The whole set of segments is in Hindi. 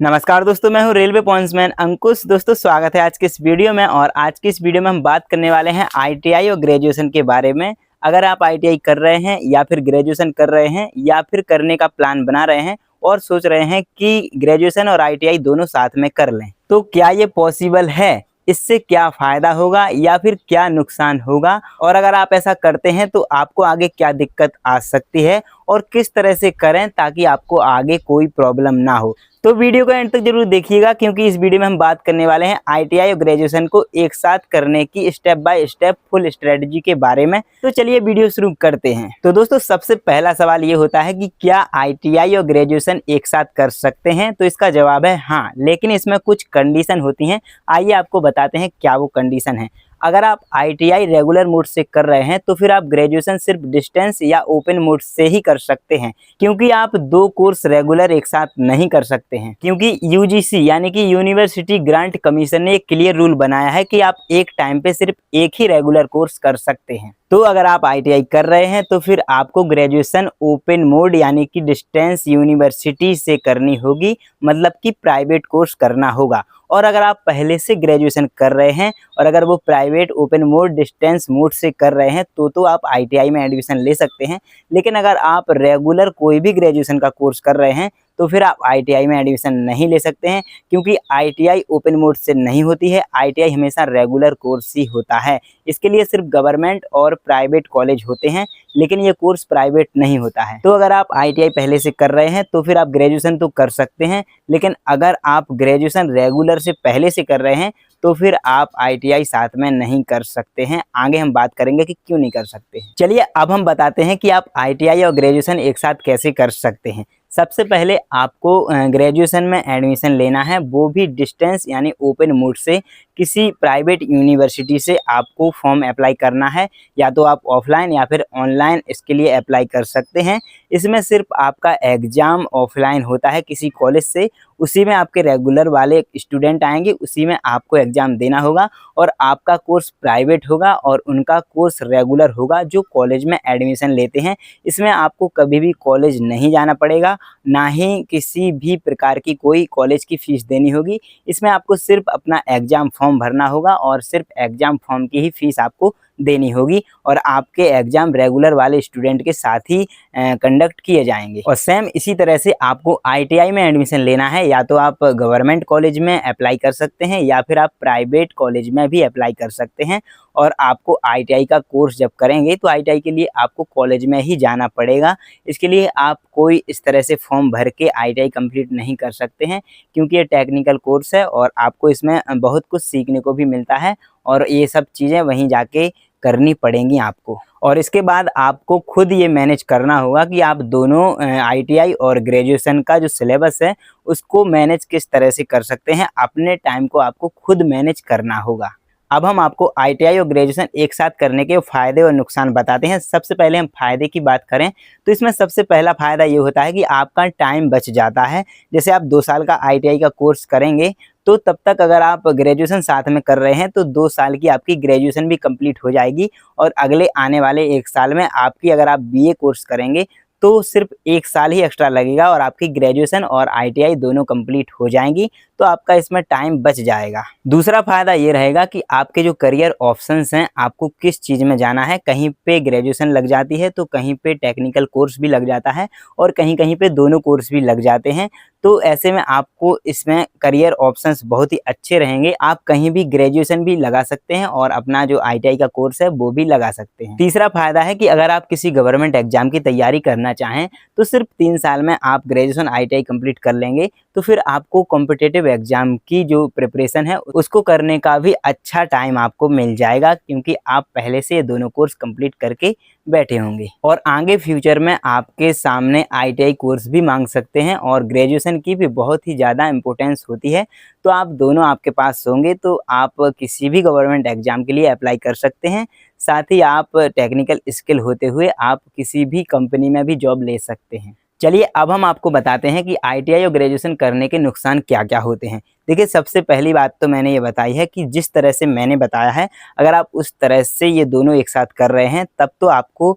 नमस्कार दोस्तों, मैं हूं रेलवे पॉइंट्समैन अंकुश। दोस्तों स्वागत है आज के इस वीडियो में। और आज की इस वीडियो में हम बात करने वाले हैं आईटीआई और ग्रेजुएशन के बारे में। अगर आप आईटीआई कर रहे हैं या फिर ग्रेजुएशन कर रहे हैं या फिर करने का प्लान बना रहे हैं और सोच रहे हैं कि ग्रेजुएशन और आईटीआई दोनों साथ में कर लें, तो क्या ये पॉसिबल है? इससे क्या फ़ायदा होगा या फिर क्या नुकसान होगा? और अगर आप ऐसा करते हैं तो आपको आगे क्या दिक्कत आ सकती है और किस तरह से करें ताकि आपको आगे कोई प्रॉब्लम ना हो। तो वीडियो को एंड तक जरूर देखिएगा, क्योंकि इस वीडियो में हम बात करने वाले हैं आईटीआई और ग्रेजुएशन को एक साथ करने की step by step full strategy के बारे में। तो चलिए वीडियो शुरू करते हैं। तो दोस्तों सबसे पहला सवाल ये होता है कि क्या आईटीआई और ग्रेजुएशन एक साथ कर सकते हैं? तो इसका जवाब है हाँ, लेकिन इसमें कुछ कंडीशन होती हैं। आइए आपको बताते हैं क्या वो कंडीशन है। अगर आप आईटीआई रेगुलर मोड से कर रहे हैं तो फिर आप ग्रेजुएशन सिर्फ डिस्टेंस या ओपन मोड से ही कर सकते हैं, क्योंकि आप दो कोर्स रेगुलर एक साथ नहीं कर सकते हैं। क्योंकि यूजीसी यानी कि यूनिवर्सिटी ग्रांट कमीशन ने एक क्लियर रूल बनाया है कि आप एक टाइम पे सिर्फ एक ही रेगुलर कोर्स कर सकते हैं। तो अगर आप आईटीआई कर रहे हैं तो फिर आपको ग्रेजुएशन ओपन मोड यानी कि डिस्टेंस यूनिवर्सिटी से करनी होगी, मतलब कि प्राइवेट कोर्स करना होगा। और अगर आप पहले से ग्रेजुएशन कर रहे हैं और अगर वो private open mode distance mode से कर रहे हैं तो आप आईटीआई में एडमिशन ले सकते हैं। लेकिन अगर आप रेगुलर कोई भी ग्रेजुएशन का कोर्स कर रहे हैं तो फिर आप आईटीआई में एडमिशन नहीं ले सकते हैं, क्योंकि आईटीआई ओपन मोड से नहीं होती है। आईटीआई हमेशा रेगुलर कोर्स ही होता है। इसके लिए सिर्फ गवर्नमेंट और प्राइवेट कॉलेज होते हैं, लेकिन ये कोर्स प्राइवेट नहीं होता है। तो अगर आप आईटीआई पहले से कर रहे हैं तो फिर आप ग्रेजुएशन तो कर सकते हैं, लेकिन अगर आप ग्रेजुएशन रेगुलर से पहले से कर रहे हैं तो फिर आप आईटीआई साथ में नहीं कर सकते हैं। आगे हम बात करेंगे कि क्यों नहीं कर सकते हैं। चलिए अब हम बताते हैं कि आप आईटीआई और ग्रेजुएशन एक साथ कैसे कर सकते हैं। सबसे पहले आपको ग्रेजुएशन में एडमिशन लेना है, वो भी डिस्टेंस यानी ओपन मोड से। किसी प्राइवेट यूनिवर्सिटी से आपको फॉर्म अप्लाई करना है, या तो आप ऑफलाइन या फिर ऑनलाइन इसके लिए अप्लाई कर सकते हैं। इसमें सिर्फ आपका एग्ज़ाम ऑफलाइन होता है किसी कॉलेज से, उसी में आपके रेगुलर वाले स्टूडेंट आएंगे, उसी में आपको एग्ज़ाम देना होगा। और आपका कोर्स प्राइवेट होगा और उनका कोर्स रेगुलर होगा जो कॉलेज में एडमिशन लेते हैं। इसमें आपको कभी भी कॉलेज नहीं जाना पड़ेगा, ना ही किसी भी प्रकार की कोई कॉलेज की फ़ीस देनी होगी। इसमें आपको सिर्फ अपना एग्ज़ाम फॉर्म भरना होगा और सिर्फ एग्ज़ाम फॉर्म की ही फ़ीस आपको देनी होगी। और आपके एग्ज़ाम रेगुलर वाले स्टूडेंट के साथ ही कंडक्ट किए जाएंगे। और सेम इसी तरह से आपको आईटीआई में एडमिशन लेना है, या तो आप गवर्नमेंट कॉलेज में अप्लाई कर सकते हैं या फिर आप प्राइवेट कॉलेज में भी अप्लाई कर सकते हैं। और आपको आईटीआई का कोर्स जब करेंगे तो आईटीआई के लिए आपको कॉलेज में ही जाना पड़ेगा। इसके लिए आप कोई इस तरह से फॉर्म भर के आईटीआई कंप्लीट नहीं कर सकते हैं, क्योंकि ये टेक्निकल कोर्स है और आपको इसमें बहुत कुछ सीखने को भी मिलता है और ये सब चीज़ें वहीं जाके करनी पड़ेंगी आपको। और इसके बाद आपको खुद ये मैनेज करना होगा कि आप दोनों आईटीआई और ग्रेजुएशन का जो सिलेबस है उसको मैनेज किस तरह से कर सकते हैं। अपने टाइम को आपको खुद मैनेज करना होगा। अब हम आपको आईटीआई और ग्रेजुएशन एक साथ करने के फ़ायदे और नुकसान बताते हैं। सबसे पहले हम फ़ायदे की बात करें तो इसमें सबसे पहला फ़ायदा ये होता है कि आपका टाइम बच जाता है। जैसे आप 2 साल का आईटीआई का कोर्स करेंगे तो तब तक अगर आप ग्रेजुएशन साथ में कर रहे हैं तो 2 साल की आपकी ग्रेजुएशन भी कंप्लीट हो जाएगी। और अगले आने वाले 1 साल में आपकी अगर आप बीए कोर्स करेंगे तो सिर्फ 1 साल ही एक्स्ट्रा लगेगा और आपकी ग्रेजुएशन और आईटीआई दोनों कंप्लीट हो जाएंगी। तो आपका इसमें टाइम बच जाएगा। दूसरा फ़ायदा ये रहेगा कि आपके जो करियर ऑप्शंस हैं, आपको किस चीज़ में जाना है। कहीं पे ग्रेजुएशन लग जाती है तो कहीं पे टेक्निकल कोर्स भी लग जाता है और कहीं कहीं पे दोनों कोर्स भी लग जाते हैं। तो ऐसे में आपको इसमें करियर ऑप्शंस बहुत ही अच्छे रहेंगे। आप कहीं भी ग्रेजुएशन भी लगा सकते हैं और अपना जो आईटीआई का कोर्स है वो भी लगा सकते हैं। तीसरा फ़ायदा है कि अगर आप किसी गवर्नमेंट एग्जाम की तैयारी करना चाहें तो सिर्फ 3 साल में आप ग्रेजुएशन आईटीआई कंप्लीट कर लेंगे, तो फिर आपको कॉम्पिटिटिव एग्जाम की जो प्रिपरेशन है उसको करने का भी अच्छा टाइम आपको मिल जाएगा, क्योंकि आप पहले से ये दोनों कोर्स कंप्लीट करके बैठे होंगे। और आगे फ्यूचर में आपके सामने आईटीआई कोर्स भी मांग सकते हैं और ग्रेजुएशन की भी बहुत ही ज़्यादा इम्पोर्टेंस होती है। तो आप दोनों आपके पास होंगे तो आप किसी भी गवर्नमेंट एग्जाम के लिए अप्लाई कर सकते हैं। साथ ही आप टेक्निकल स्किल होते हुए आप किसी भी कंपनी में भी जॉब ले सकते हैं। चलिए अब हम आपको बताते हैं कि आईटीआई और ग्रेजुएशन करने के नुकसान क्या क्या होते हैं। देखिए, सबसे पहली बात तो मैंने ये बताई है कि जिस तरह से मैंने बताया है, अगर आप उस तरह से ये दोनों एक साथ कर रहे हैं तब तो आपको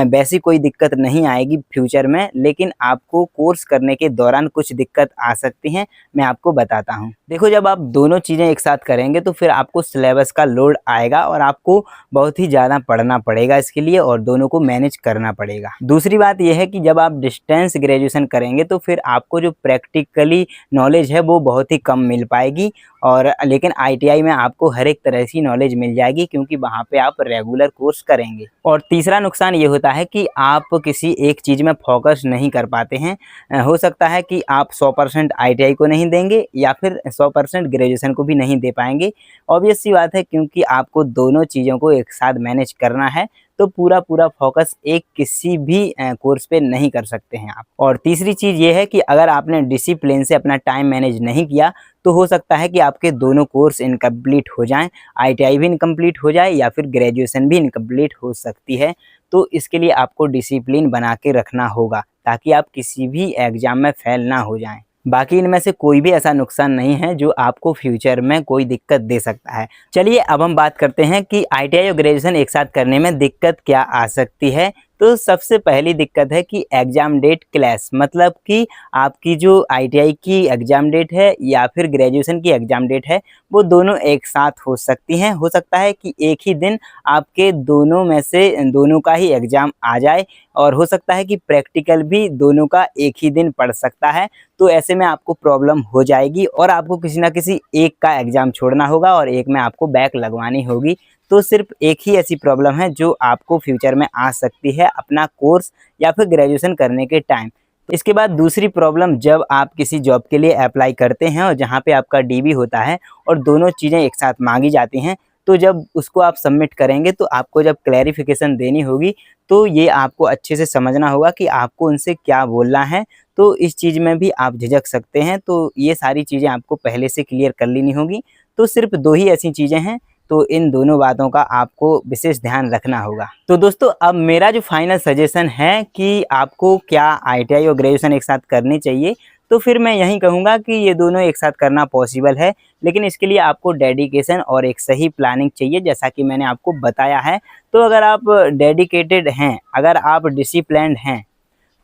वैसी कोई दिक्कत नहीं आएगी फ्यूचर में। लेकिन आपको कोर्स करने के दौरान कुछ दिक्कत आ सकती हैं, मैं आपको बताता हूँ। देखो, जब आप दोनों चीज़ें एक साथ करेंगे तो फिर आपको सिलेबस का लोड आएगा और आपको बहुत ही ज़्यादा पढ़ना पड़ेगा इसके लिए, और दोनों को मैनेज करना पड़ेगा। दूसरी बात यह है कि जब आप डिस्टेंस ग्रेजुएशन करेंगे तो फिर आपको जो प्रैक्टिकली नॉलेज है वो बहुत ही कम मिल पाएगी, और लेकिन आईटीआई में आपको हर एक तरह की नॉलेज मिल जाएगी, क्योंकि वहाँ पे आप रेगुलर कोर्स करेंगे। और तीसरा नुकसान ये होता है कि आप किसी एक चीज़ में फोकस नहीं कर पाते हैं। हो सकता है कि आप 100% आईटीआई को नहीं देंगे या फिर 100% ग्रेजुएशन को भी नहीं दे पाएंगे। ऑब्वियस सी बात है, क्योंकि आपको दोनों चीज़ों को एक साथ मैनेज करना है, तो पूरा फोकस एक किसी भी कोर्स पे नहीं कर सकते हैं आप। और तीसरी चीज़ ये है कि अगर आपने डिसिप्लिन से अपना टाइम मैनेज नहीं किया तो हो सकता है कि आपके दोनों कोर्स इनकम्प्लीट हो जाएं, आईटीआई भी इनकम्प्लीट हो जाए या फिर ग्रेजुएशन भी इनकम्प्लीट हो सकती है। तो इसके लिए आपको डिसिप्लिन बना के रखना होगा ताकि आप किसी भी एग्ज़ाम में फेल ना हो जाएं। बाकी इनमें से कोई भी ऐसा नुकसान नहीं है जो आपको फ्यूचर में कोई दिक्कत दे सकता है। चलिए, अब हम बात करते हैं कि आईटीआई और ग्रेजुएशन एक साथ करने में दिक्कत क्या आ सकती है। तो सबसे पहली दिक्कत है कि एग्ज़ाम डेट क्लैश, मतलब कि आपकी जो आईटीआई की एग्ज़ाम डेट है या फिर ग्रेजुएशन की एग्ज़ाम डेट है, वो दोनों एक साथ हो सकती हैं। हो सकता है कि एक ही दिन आपके दोनों में से दोनों का ही एग्ज़ाम आ जाए, और हो सकता है कि प्रैक्टिकल भी दोनों का एक ही दिन पड़ सकता है। तो ऐसे में आपको प्रॉब्लम हो जाएगी और आपको किसी ना किसी एक का एग्ज़ाम छोड़ना होगा और एक में आपको बैक लगवानी होगी। तो सिर्फ एक ही ऐसी प्रॉब्लम है जो आपको फ्यूचर में आ सकती है अपना कोर्स या फिर ग्रेजुएशन करने के टाइम। इसके बाद दूसरी प्रॉब्लम, जब आप किसी जॉब के लिए अप्लाई करते हैं और जहाँ पे आपका डीबी होता है और दोनों चीज़ें एक साथ मांगी जाती हैं, तो जब उसको आप सबमिट करेंगे तो आपको जब क्लैरिफिकेशन देनी होगी तो ये आपको अच्छे से समझना होगा कि आपको उनसे क्या बोलना है। तो इस चीज़ में भी आप झिझक सकते हैं, तो ये सारी चीज़ें आपको पहले से क्लियर कर लेनी होगी। तो सिर्फ 2 ही ऐसी चीज़ें हैं, तो इन दोनों बातों का आपको विशेष ध्यान रखना होगा। तो दोस्तों, अब मेरा जो फाइनल सजेशन है कि आपको क्या आईटीआई और ग्रेजुएशन एक साथ करनी चाहिए, तो फिर मैं यही कहूँगा कि ये दोनों एक साथ करना पॉसिबल है, लेकिन इसके लिए आपको डेडिकेशन और एक सही प्लानिंग चाहिए, जैसा कि मैंने आपको बताया है। तो अगर आप डेडिकेटेड हैं, अगर आप डिसिप्लिन्ड हैं,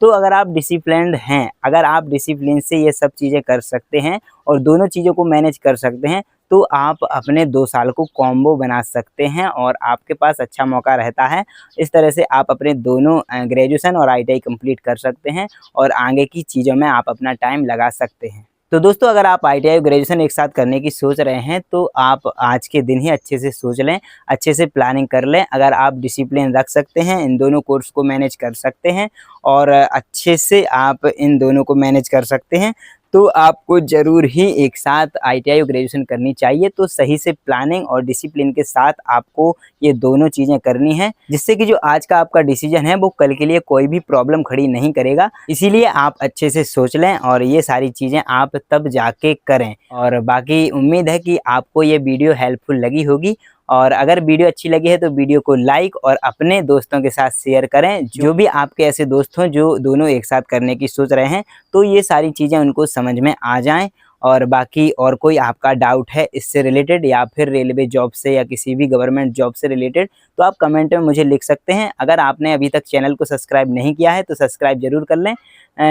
तो अगर आप डिसिप्लिन्ड हैं, अगर आप डिसिप्लिन से ये सब चीज़ें कर सकते हैं और दोनों चीज़ों को मैनेज कर सकते हैं, तो आप अपने 2 साल को कॉम्बो बना सकते हैं और आपके पास अच्छा मौका रहता है। इस तरह से आप अपने दोनों ग्रेजुएशन और आईटीआई कंप्लीट कर सकते हैं और आगे की चीज़ों में आप अपना टाइम लगा सकते हैं। तो दोस्तों, अगर आप आईटीआई और ग्रेजुएशन एक साथ करने की सोच रहे हैं तो आप आज के दिन ही अच्छे से सोच लें, अच्छे से प्लानिंग कर लें। अगर आप डिसिप्लिन रख सकते हैं, इन दोनों कोर्स को मैनेज कर सकते हैं और अच्छे से आप इन दोनों को मैनेज कर सकते हैं, तो आपको ज़रूर ही एक साथ आईटीआई और ग्रेजुएशन करनी चाहिए। तो सही से प्लानिंग और डिसिप्लिन के साथ आपको ये दोनों चीज़ें करनी हैं, जिससे कि जो आज का आपका डिसीजन है वो कल के लिए कोई भी प्रॉब्लम खड़ी नहीं करेगा। इसीलिए आप अच्छे से सोच लें और ये सारी चीज़ें आप तब जाके करें। और बाकी उम्मीद है कि आपको ये वीडियो हेल्पफुल लगी होगी, और अगर वीडियो अच्छी लगी है तो वीडियो को लाइक और अपने दोस्तों के साथ शेयर करें, जो भी आपके ऐसे दोस्त हों जो दोनों एक साथ करने की सोच रहे हैं, तो ये सारी चीज़ें उनको समझ में आ जाएं। और बाकी और कोई आपका डाउट है इससे रिलेटेड या फिर रेलवे जॉब से या किसी भी गवर्नमेंट जॉब से रिलेटेड, तो आप कमेंट में मुझे लिख सकते हैं। अगर आपने अभी तक चैनल को सब्सक्राइब नहीं किया है तो सब्सक्राइब ज़रूर कर लें।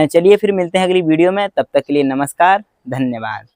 चलिए फिर मिलते हैं अगली वीडियो में, तब तक के लिए नमस्कार, धन्यवाद।